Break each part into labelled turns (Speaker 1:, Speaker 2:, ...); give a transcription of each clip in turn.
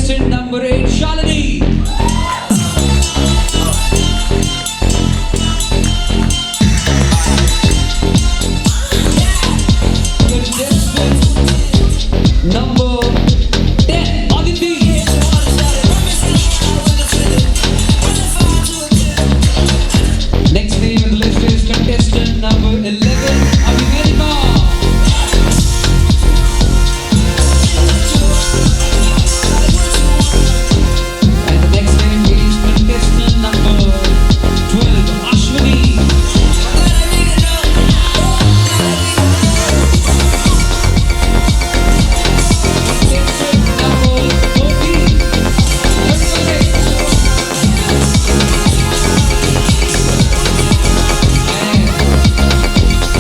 Speaker 1: contestant number 8, Shalini. Contestant number 10, Aditi. Next name in the list is contestant number 11, Abhimanyu. And the next name is contestant number 12, Ashwini. Contestant number 13,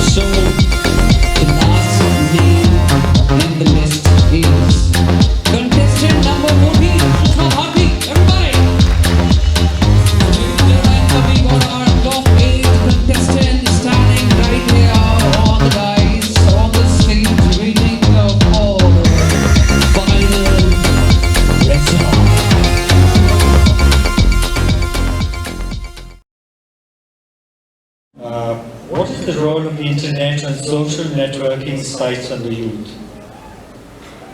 Speaker 1: so the last name in the list is contestant number 14, Sushma Bharti. Everybody! And coming on our top 8 contestant, standing right here on the dais, on the stage, waiting for the final result.
Speaker 2: What is the role of the internet and social networking sites on the youth?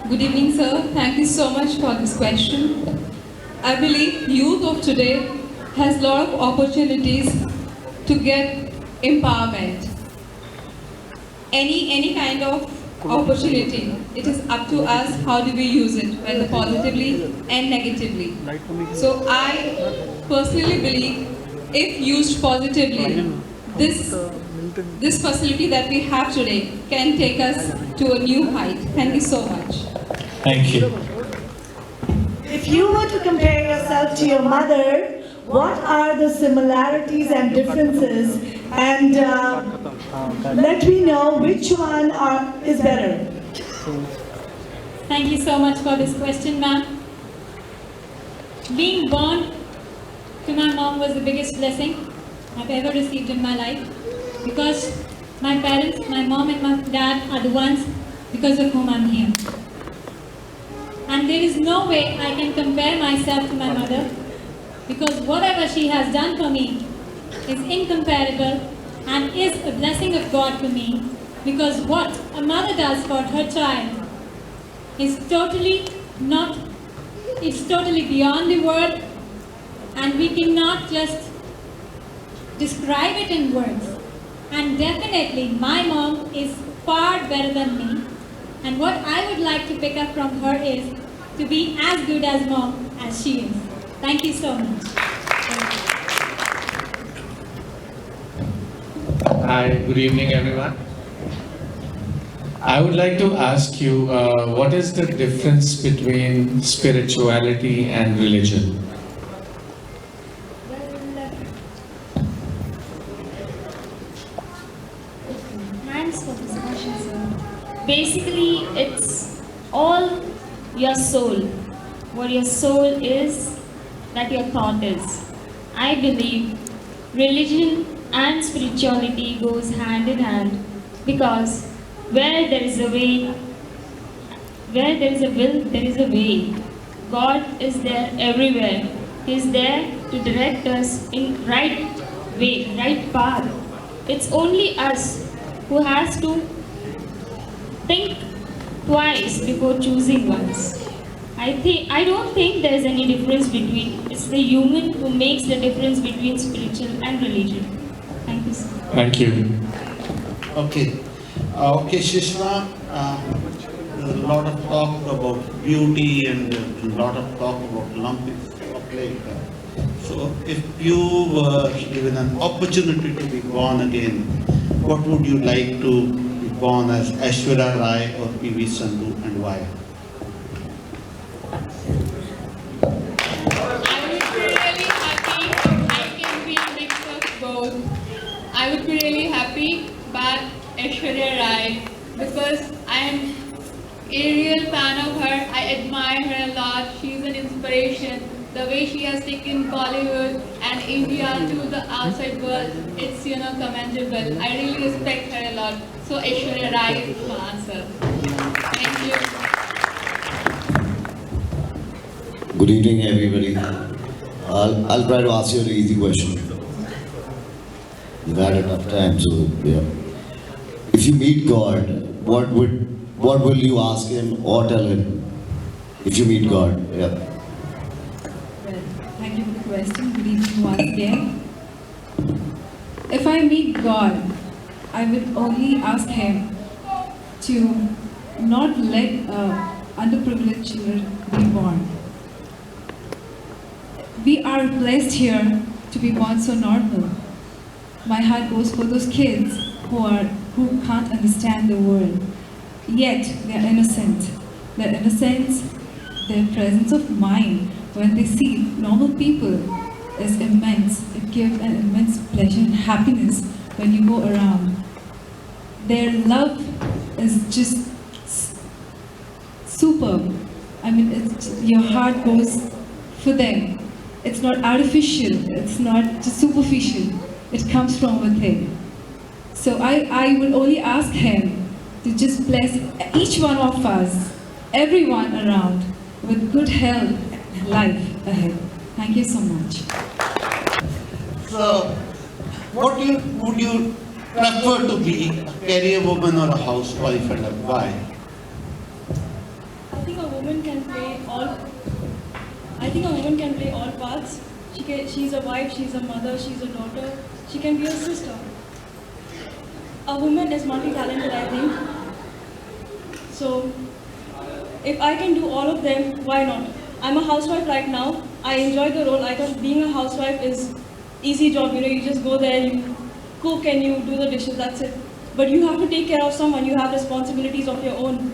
Speaker 3: Good evening, sir. Thank you so much for this question. I believe youth of today has a lot of opportunities to get empowerment. Any kind of opportunity, it is up to us how do we use it, whether positively and negatively. So I personally believe if used positively, this facility that we have today can take us to a new height. Thank you so much.
Speaker 2: Thank you.
Speaker 4: If you were to compare yourself to your mother, what are the similarities and differences? And let me know which one is better.
Speaker 5: Thank you so much for this question, ma'am. Being born to my mom was the biggest blessing I've ever received in my life, because my parents, my mom and my dad, are the ones because of whom I'm here. And there is no way I can compare myself to my mother, because whatever she has done for me is incomparable and is a blessing of God for me, because what a mother does for her child is totally beyond the word, and we cannot just describe it in words. And definitely my mom is far better than me, and what I would like to pick up from her is to be as good as mom as she is. Thank you so much.
Speaker 6: Hi, good evening everyone. I would like to ask you, what is the difference between spirituality and religion?
Speaker 7: Thanks for this question, sir. Basically, it's all your soul. What your soul is, that your thought is. I believe religion and spirituality goes hand in hand, because where there is a way, where there is a will, there is a way. God is there everywhere. He is there to direct us in right way, right path. It's only us who has to think twice before choosing once. I don't think there is any difference between. It's the human who makes the difference between spiritual and religion. Thank you, sir.
Speaker 6: Thank you.
Speaker 8: Okay. Okay, Shishma, a lot of talk about beauty and a lot of talk about Olympics. So if you were given an opportunity to be born again, what would you like to be born as, Aishwarya Rai or PV Sandhu, and why?
Speaker 3: I would be really happy. I can be a mix of both. I would be really happy, but Aishwarya Rai, because I am a real fan of her. I admire her a lot. She's an inspiration. The way she has taken Bollywood and India to the outside world, it's commendable. I really respect her a lot. So Aishwarya Rai is my answer. Thank you.
Speaker 9: Good evening, everybody. I'll try to ask you an easy question. You've had enough time, so yeah. If you meet God, what will you ask Him or tell Him? If you meet God, yeah.
Speaker 10: Well, thank you for the question. Good evening once again. If I meet God, I will only ask Him to not let underprivileged children be born. We are blessed here to be born so normal. My heart goes for those kids who can't understand the world, yet they are innocent. Their innocence, their presence of mind when they see normal people is immense. It gives an immense pleasure and happiness when you go around. Their love is just superb. I mean, your heart goes for them. It's not artificial, it's not just superficial. It comes from within. So I will only ask Him to just bless each one of us, everyone around, with good health and life ahead. Thank you so much.
Speaker 8: So, would you prefer to be a career woman or a housewife, and why?
Speaker 11: I think a woman can play all parts. She's a wife, she's a mother, she's a daughter, she can be a sister. A woman is multi-talented, I think. So, if I can do all of them, why not? I'm a housewife right now. I enjoy the role. I thought being a housewife is easy job. You just go there, you cook and you do the dishes, that's it. But you have to take care of someone. You have responsibilities of your own.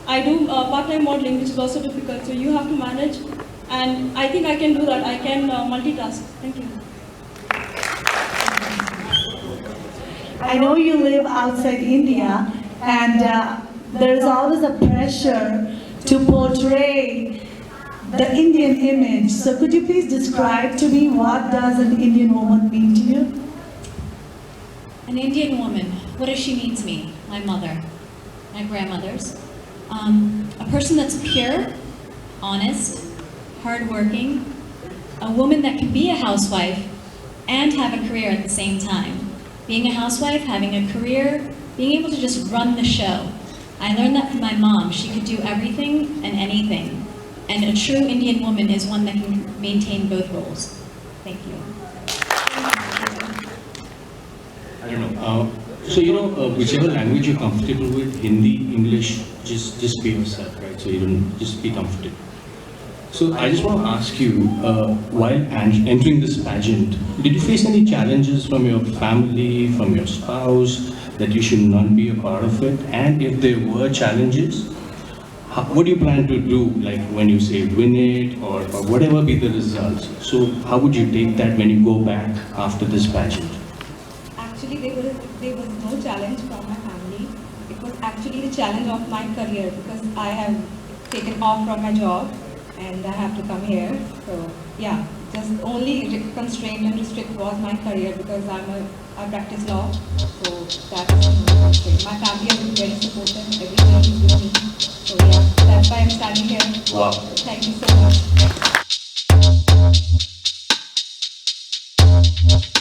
Speaker 11: I do part-time modeling, which is also difficult. So you have to manage. And I think I can do that. I can multitask. Thank you.
Speaker 4: I know you live outside India, and there is always a pressure to portray the Indian image. So could you please describe to me what does an Indian woman mean to you?
Speaker 12: An Indian woman, what does she mean to me? My mother, my grandmothers. A person that's pure, honest, hardworking, a woman that can be a housewife and have a career at the same time. Being a housewife, having a career, being able to just run the show. I learned that from my mom. She could do everything and anything. And a true Indian woman is one that can maintain both roles. Thank you.
Speaker 13: I don't know. Whichever language you're comfortable with, Hindi, English, just be yourself, right? So you don't just be comfortable. So I just want to ask you, while entering this pageant, did you face any challenges from your family, from your spouse, that you should not be a part of it? And if there were challenges, what do you plan to do, like when you say win it or whatever be the results? So how would you take that when you go back after this pageant?
Speaker 10: Actually, there was no challenge from my family. It was actually the challenge of my career because I have taken off from my job and I have to come here. So yeah, just only constraint and restrict was my career because I practice law. So that was my constraint. My family has been very supportive. Everyone is with me. So yeah, that's why I'm standing here.
Speaker 13: Wow.
Speaker 10: Thank you so much.